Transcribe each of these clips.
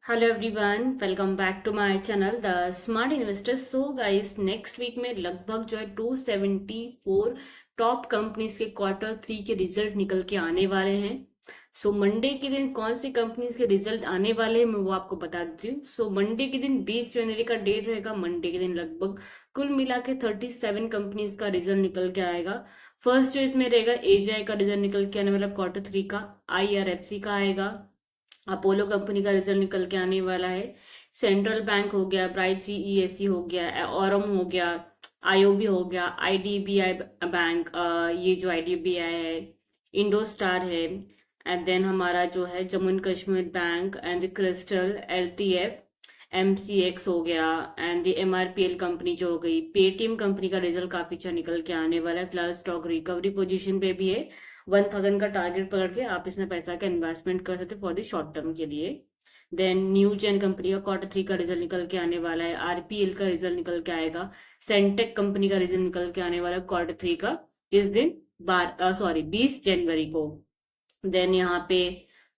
Hello everyone, welcome back to my channel the smart investor. So guys, next week में लगभग जो है 274 top companies के quarter three के रिजल्ट निकल के आने वाले हैं। सो मंडे के दिन कौन सी कंपनीज के रिजल्ट आने वाले हैं मैं वो आपको बता देती हूँ। सो मंडे के दिन 20 जनवरी का डेट रहेगा। मंडे के दिन लगभग कुल मिला के 37 कंपनीज का रिजल्ट निकल के आएगा। फर्स्ट जो इसमें रहेगा एजीआई का रिजल्ट निकल के आने वाला क्वार्टर थ्री का। आईआरएफसी का आएगा। अपोलो कंपनी का रिजल्ट निकल के आने वाला है। सेंट्रल बैंक हो गया, ब्राइट जीईएससी हो गया, औरम हो गया, आईओबी हो गया, आईडीबीआई बैंक, ये जो आईडीबीआई है, इंडोस्टार है। एंड देन हमारा जो है Jammu and Kashmir bank and crystal, LTF, MCX हो गया। एंड एमआरपीएल कंपनी जो हो गई। पेटीएम कंपनी का रिजल्ट काफी अच्छा निकल के आने वाला है। फिलहाल स्टॉक रिकवरी पोजीशन पे भी है। 1000 का टारगेट पकड़ के आप इसमें पैसा का इन्वेस्टमेंट कर सकते फॉर द शॉर्ट टर्म के लिए। देन न्यू जेन कंपनी का क्वार्टर थ्री का रिजल्ट निकल के आने वाला है। आरपीएल का रिजल्ट निकल के आएगा। सेंटेक कंपनी का रिजल्ट निकल के आने वाला है क्वार्टर थ्री का। किस दिन? 20 जनवरी को। देन यहाँ पे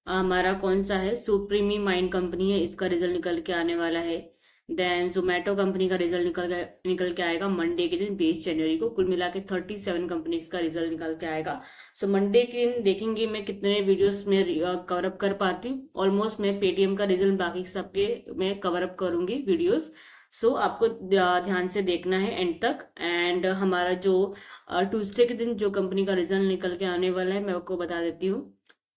हमारा कौन सा है, सुप्रीमी माइंड कंपनी है, इसका रिजल्ट निकल के आने वाला है। देन जोमेटो कंपनी का रिजल्ट निकल के आएगा मंडे के दिन 20 जनवरी को। कुल मिला के 37 कंपनीज का रिजल्ट निकल के आएगा। सो मंडे के दिन देखेंगे मैं कितने वीडियोस में कवर अप कर पाती हूँ। ऑलमोस्ट मैं पेटीएम का रिजल्ट बाकी सबके मैं कवर अप करूंगी वीडियोस। सो आपको ध्यान से देखना है एंड तक। एंड हमारा जो ट्यूसडे के दिन जो कंपनी का रिजल्ट निकल के आने वाला है मैं आपको बता देती हूँ।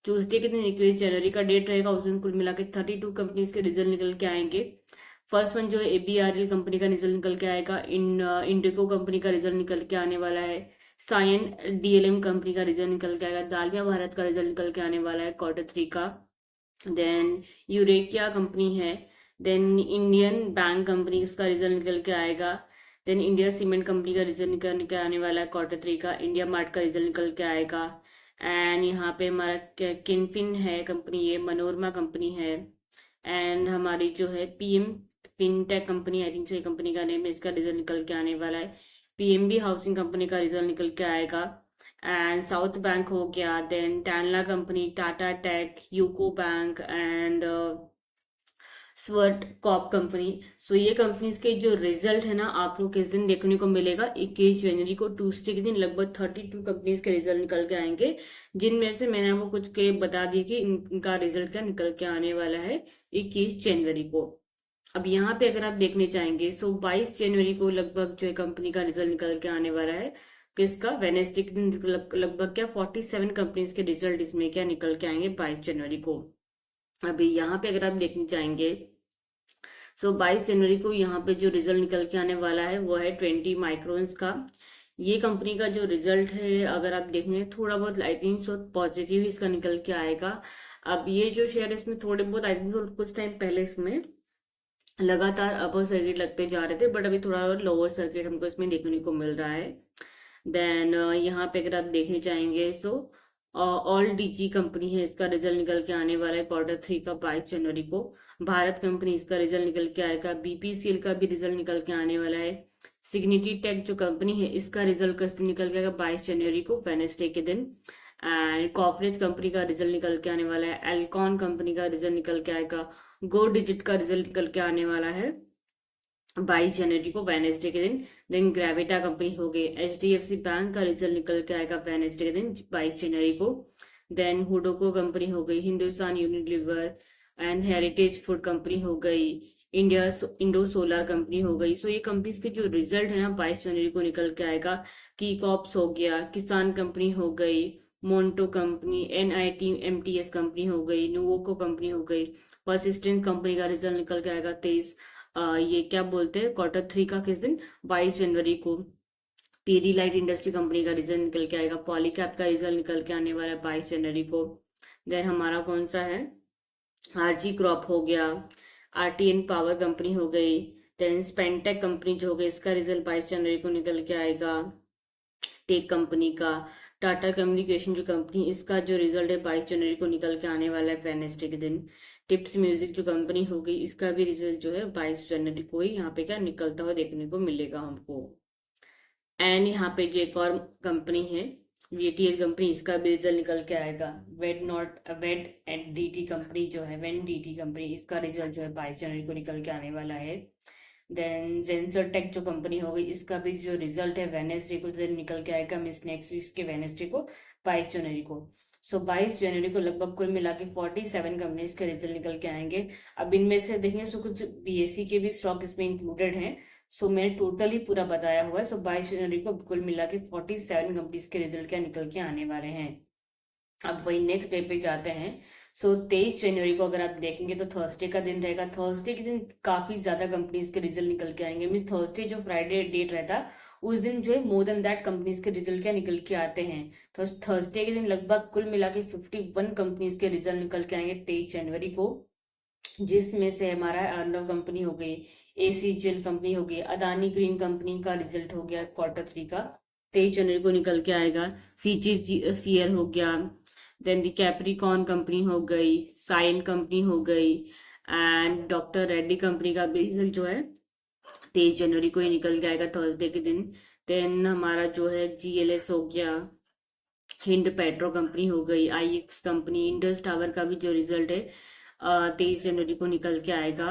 ट्यूसडे के दिन 21 जनवरी का डेट रहेगा। उस दिन कुल मिला के 32 कंपनीज के रिजल्ट निकल के आएंगे। फर्स्ट वन जो है एबीआरएल कंपनी का रिजल्ट निकल के आएगा। इंडिको कंपनी का रिजल्ट निकल के आने वाला है। सायन डीएलएम कंपनी का रिजल्ट निकल के आएगा। दालमिया भारत का रिजल्ट निकल के आने वाला है क्वार्टर थ्री का। देन यूरेकिया कंपनी है। देन इंडियन बैंक कंपनी इसका रिजल्ट निकल के आएगा। देन इंडिया सीमेंट कंपनी का रिजल्ट निकल के आने वाला है क्वार्टर थ्री का। इंडिया मार्ट का रिजल्ट निकल के आएगा। एंड यहाँ पे हमारा किनफिन है कंपनी, ये मनोरमा कंपनी है। एंड हमारी जो है PM fintech company, I think so company का नेम है, इसका रिजल्ट निकल के आने वाला है। पीएमबी हाउसिंग कंपनी का रिजल्ट निकल के आएगा। एंड साउथ बैंक हो गया। Then Tanla company, Tata tech, UCO bank and स्वर्ट कॉप कंपनी। सो ये कंपनीज के जो रिजल्ट है ना आपको किस दिन देखने को मिलेगा, 21 जनवरी को ट्यूसडे के दिन लगभग 32 कंपनीज के रिजल्ट निकल के आएंगे। जिनमें से मैंने आपको कुछ के बता दिए कि इनका रिजल्ट क्या निकल के आने वाला है 21 जनवरी को। अब यहाँ पे अगर आप देखने चाहेंगे सो 22 जनवरी को लगभग जो है कंपनी का रिजल्ट निकल के आने वाला है। किसका? वेनेसडे के दिन लगभग क्या 47 कंपनीज के रिजल्ट इसमें क्या निकल के आएंगे 22 जनवरी को। अभी यहाँ पे अगर आप देखने चाहेंगे सो 22 जनवरी को यहाँ पे जो रिजल्ट निकल के आने वाला है वो है 20 माइक्रोन्स का। ये कंपनी का जो रिजल्ट है अगर आप देखेंगे थोड़ा बहुत आई थिंक सो पॉजिटिव इसका निकल के आएगा। अब ये जो शेयर इसमें थोड़े बहुत आई थिंक कुछ टाइम पहले इसमें लगातार अपर सर्किट लगते जा रहे थे, बट अभी थोड़ा लोअर सर्किट हमको इसमें देखने को मिल रहा है। देन यहाँ पे अगर आप देखने चाहेंगे सो ऑल डीजी कंपनी है, इसका रिजल्ट निकल के आने वाला है क्वार्टर थ्री का 22 जनवरी को। भारत कंपनी, इसका रिजल्ट निकल के आएगा। बीपीसीएल का भी रिजल्ट निकल के आने वाला है। सिग्निटी टेक जो कंपनी है इसका रिजल्ट किस दिन निकल के आएगा 22 जनवरी को, वेनेसडे के दिन। एंड कॉफरेज कंपनी का रिजल्ट निकल के आने वाला है। एल्कॉन कंपनी का रिजल्ट निकल के आएगा। गो डिजिट का रिजल्ट निकल के आने वाला है 22 जनवरी को, वेनेसडे के दिन। देन ग्रेविटा कंपनी हो गई। एचडीएफसी बैंक का रिजल्ट निकल के आएगा वेनेसडे के दिन 22 जनवरी को। देन हुडोको कंपनी हो गई। Hindustan Unilever and heritage food company हो गई। इंडिया इंडो सोलर कंपनी हो गई। सो ये कंपनीज के जो रिजल्ट है ना 22 जनवरी को निकल के आएगा। की कॉप्स हो गया, किसान कंपनी हो गई, मोन्टो कंपनी, एनआईटी एमटीएस कंपनी हो गई, नुवोको कंपनी हो गई। परसिस्टेंट कंपनी का रिजल्ट निकल के आएगा 23 ये क्या बोलते हैं क्वार्टर थ्री का किस दिन, 22 जनवरी को। पीडी लाइट इंडस्ट्री कंपनी का रिजल्ट निकल के आएगा। पॉलीकैप का रिजल्ट निकल के आने वाला है 22 जनवरी को। देन हमारा कौन सा है, आरजी क्रॉप हो गया। आरटीएन पावर कंपनी हो गई। देन स्पेंटेक कंपनी जो हो गई इसका रिजल्ट 22 जनवरी को निकल के आएगा। टेक कंपनी का। टाटा कम्युनिकेशन जो कंपनी, इसका जो रिजल्ट है 22 जनवरी को निकल के आने वाला है वेडनेसडे के दिन। टिप्स म्यूजिक जो कंपनी हो गई इसका भी रिजल्ट जो है 22 जनवरी को ही यहाँ पे क्या निकलता हुआ देखने को मिलेगा हमको। एंड यहाँ पे जो एक और कंपनी है वीटीएल कंपनी, इसका भी रिजल्ट निकल के आएगा। वेड एंड डीटी कंपनी जो है, वेन डीटी कंपनी, इसका रिजल्ट जो है 22 जनवरी को निकल के आने वाला है। देन जेंसर टेक जो कंपनी हो गई, इसका भी जो रिजल्ट है वेनेसडे को जो निकल के आएगा, मीन्स नेक्स्ट वीक के वेनेसडे को, 22 जनवरी को। सो 22 जनवरी को लगभग कुल मिला के 47 कंपनीज के रिजल्ट निकल के आएंगे। अब इनमें से देखेंगे सो कुछ बीएससी के भी स्टॉक इसमें इंक्लूडेड हैं। सो मैंने टोटल ही पूरा बताया हुआ है। सो 22 जनवरी को कुल मिला के 47 कंपनीज के रिजल्ट क्या निकल के आने वाले हैं। अब वही नेक्स्ट डे पे जाते हैं। सो 23 जनवरी को अगर आप देखेंगे तो थर्सडे का दिन रहेगा। थर्सडे के दिन काफी ज्यादा कंपनीज के रिजल्ट निकल के आएंगे। मीन्स थर्सडे जो फ्राइडे डेट रहता है उस दिन जो है मोर देन दैट कंपनीज के रिजल्ट क्या निकल के आते हैं। तो थर्सडे के दिन लगभग कुल मिला के 51 कंपनीज के रिजल्ट निकल के आएंगे 23 जनवरी को, जिसमें से हमारा अर्नव कंपनी हो गई, एसीजीएल कंपनी हो गई, अदानी ग्रीन कंपनी का रिजल्ट हो गया Q3 का 23 जनवरी को निकल के आएगा। CGCL हो गया, देन दी कैप्रिकॉन कंपनी हो गई, साइन कंपनी हो गई, एंड डॉक्टर रेड्डी कंपनी का भी रिजल्ट जो है 23 जनवरी को ही निकल के आएगा थर्सडे के दिन। देन हमारा जो है GLS हो गया, हिंद पेट्रो कंपनी हो गई, IX कंपनी, इंडस टावर का भी जो रिजल्ट है 23 जनवरी को निकल के आएगा।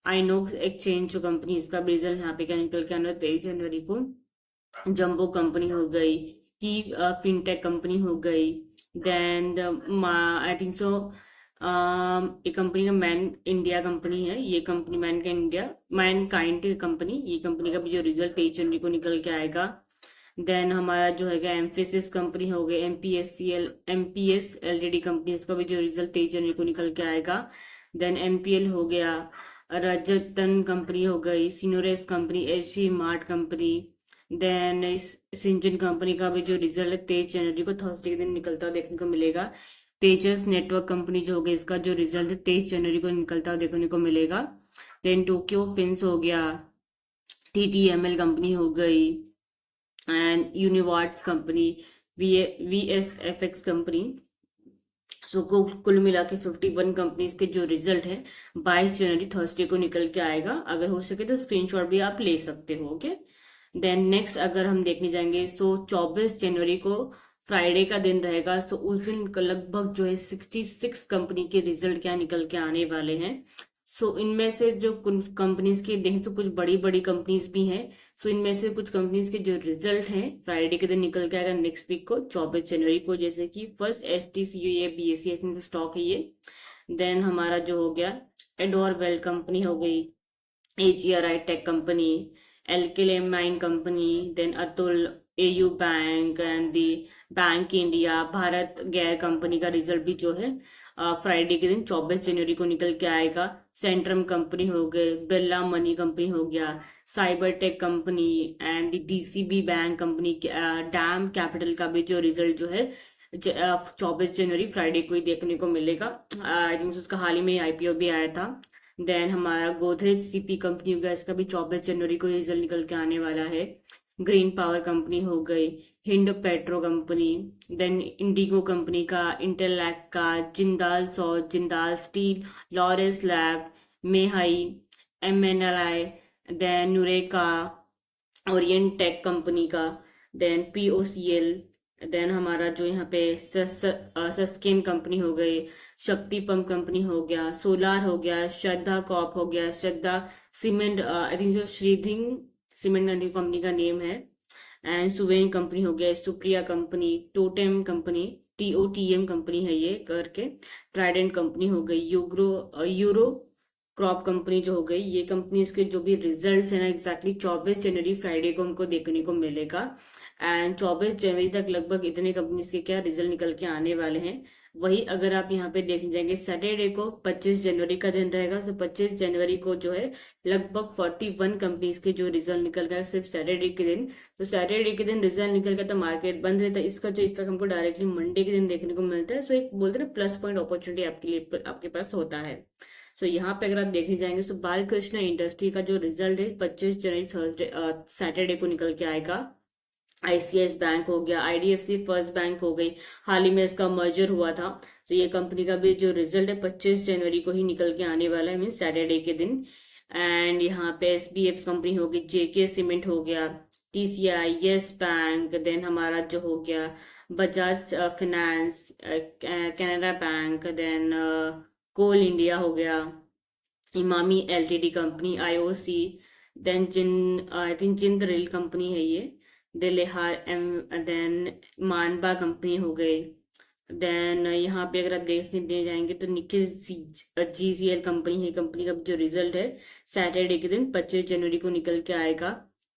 आइनोक्स एक्सचेंज जो कंपनी, इसका भी रिजल्ट यहाँ पे क्या निकल के आना है 23 जनवरी को। जंबो कंपनी हो गई, की फिनटेक कंपनी हो गई, देन आई थिंक सो एक कंपनी का मैन इंडिया कंपनी है, ये कंपनी मैन काइंड कंपनी, ये कंपनी का भी जो रिजल्ट 23 जनवरी को निकल के आएगा। देन हमारा जो है एम्फेसिस कंपनी हो गई, MPS LTD कंपनी, इसका भी जो रिजल्ट 23 जनवरी को निकल के आएगा। देन NPL हो गया, रजतन कंपनी हो गई, सिनोरेस company, SG mart company. Then इस सिंजन कंपनी का भी जो रिजल्ट है 23 जनवरी को थर्सडे के दिन निकलता हुआ देखने को मिलेगा। तेजस नेटवर्क कंपनी जो हो गई, इसका जो रिजल्ट है 23 जनवरी को निकलता हुआ देखने को मिलेगा। देन टोक्यो फिंस हो गया, TTML कंपनी हो गई, एंड यूनिवार्ट्स कंपनी, VSFX कंपनी। सो कुल मिला के 51 कंपनीज के जो रिजल्ट है 22 जनवरी थर्सडे को निकल के आएगा। अगर हो सके तो स्क्रीनशॉट भी आप ले सकते हो। ओके, देन नेक्स्ट अगर हम देखने जाएंगे सो 24 जनवरी को फ्राइडे का दिन रहेगा। सो उस दिन लगभग जो है 66 कंपनी के रिजल्ट क्या निकल के आने वाले हैं। सो इनमें से जो कंपनीज के देखें तो कुछ बड़ी बड़ी कंपनीज भी हैं। सो इनमें से कुछ कंपनीज के जो रिजल्ट हैं फ्राइडे के दिन निकल के आएगा नेक्स्ट वीक को 24 जनवरी को, जैसे कि फर्स्ट STCU, ये BSE ऐसे का स्टॉक है ये। देन हमारा जो हो गया एडोर वेल कंपनी हो गई, AGRI टेक कंपनी, एल्केलेमाइन company, then Atul, AU bank and the bank India, Bharat gear company का रिजल्ट भी जो है फ्राइडे के दिन 24 जनवरी को निकल के आएगा। सेंट्रम कंपनी हो गए, बिरला मनी कंपनी हो गया, cyber tech company and the DCB bank company, dam capital का भी जो रिजल्ट जो है 24 जनवरी फ्राइडे को ही देखने को मिलेगा। आई थिंक उसका हाल ही में IPO भी आया था। देन हमारा गोदरेज CP कंपनी हो गया, इसका भी 24 जनवरी को रिजल्ट निकल के आने वाला है। ग्रीन पावर कंपनी हो गई, Hind petro company, then IndiGo company का, इंटेलैक्ट का, Jindal salt, Jindal steel, Laurus lab, मेहाई, MNLI, then Nureca, orient tech company का, देन POCL, देन हमारा जो यहाँ पे सस्केन कंपनी हो गई, शक्ति पंप कंपनी हो गया, सोलार हो गया, श्रद्धा कॉप हो गया, श्रद्धा सीमेंट, आई थिंक श्रीधिंग सीमेंट कंपनी का नेम है, एंड सुवेन कंपनी हो गया, Supriya company, totem company, TOTM company है ये करके, ट्राइडेंट कंपनी हो गई, यूरो क्रॉप कंपनी जो हो गई। ये कंपनीज के जो भी रिजल्ट्स है ना एग्जैक्टली 24 जनवरी फ्राइडे को हमको देखने को मिलेगा। एंड 24 जनवरी तक लगभग इतने कंपनीज के क्या रिजल्ट निकल के आने वाले हैं। वही अगर आप यहाँ पे देखने जाएंगे सैटरडे को 25 जनवरी का दिन रहेगा। तो 25 जनवरी को जो है लगभग 41 कंपनीज के जो रिजल्ट निकल गया सिर्फ सैटरडे के दिन। तो सैटरडे के दिन रिजल्ट निकल गया तो मार्केट बंद रहता है। इसका जो इफेक्ट हमको डायरेक्टली मंडे के दिन देखने को मिलता है। सो एक बोलते हैं प्लस पॉइंट अपॉर्चुनिटी आपके लिए आपके पास होता है। सो यहाँ पे अगर आप देखने जाएंगे तो बालकृष्ण इंडस्ट्री का जो रिजल्ट है 25 जनवरी सैटरडे को निकल के आएगा। ICICI बैंक हो गया, IDFC फर्स्ट बैंक हो गई, हाल ही में इसका मर्जर हुआ था। तो ये कंपनी का भी जो रिजल्ट है 25 जनवरी को ही निकल के आने वाला है, मीन सैटरडे के दिन। एंड यहाँ पे SBF कंपनी हो गई, JK सीमेंट हो गया, TCI, यस बैंक, देन हमारा जो हो गया Bajaj finance, Canara bank, then coal India हो गया, Emami LTD company, IOC, then I think जिंद रेल कंपनी है ये, दिलेहार एम, देन मानबा कंपनी हो गई। देन यहाँ पे अगर आप देखने जाएंगे तो निखिल GCL कंपनी है, कंपनी का जो रिजल्ट है सैटरडे के दिन 25 जनवरी को निकल के आएगा।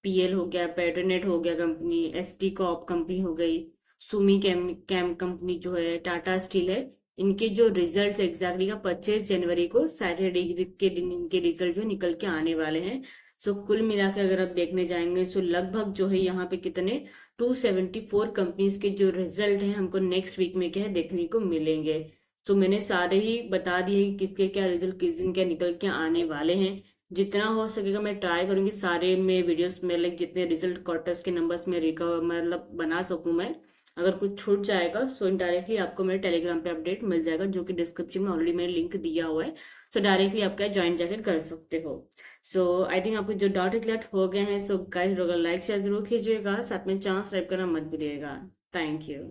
PL हो गया, पेट्रोनेट हो गया कंपनी, ST कॉप कंपनी हो गई, सुमी कैम कंपनी जो है, टाटा स्टील है। इनके जो रिजल्ट एग्जैक्टली का 25 जनवरी को सैटरडे के दिन इनके रिजल्ट जो निकल के आने वाले हैं। सो कुल मिला के अगर आप देखने जाएंगे सो लगभग जो है यहाँ पे कितने 274 कंपनीज के जो रिजल्ट हैं हमको नेक्स्ट वीक में क्या है देखने को मिलेंगे। तो मैंने सारे ही बता दिए कि किसके क्या रिजल्ट किस दिन क्या निकल के आने वाले हैं। जितना हो सकेगा मैं ट्राई करूंगी सारे में वीडियोस में लाइक जितने रिजल्ट क्वार्टर्स के नंबर्स में रिकवर मतलब बना सकूं मैं। अगर कुछ छूट जाएगा सो इनडायरेक्टली आपको मेरे टेलीग्राम पे अपडेट मिल जाएगा, जो कि डिस्क्रिप्शन में ऑलरेडी मैंने लिंक दिया हुआ है। सो डायरेक्टली आप क्या ज्वाइन जाकर कर सकते हो। सो आई थिंक आपको जो डाउट क्लियर हो गए हैं। सो गाइस लाइक शेयर जरूर कीजिएगा, साथ में चैनल सब्सक्राइब करना मत भूलिएगा। Thank you.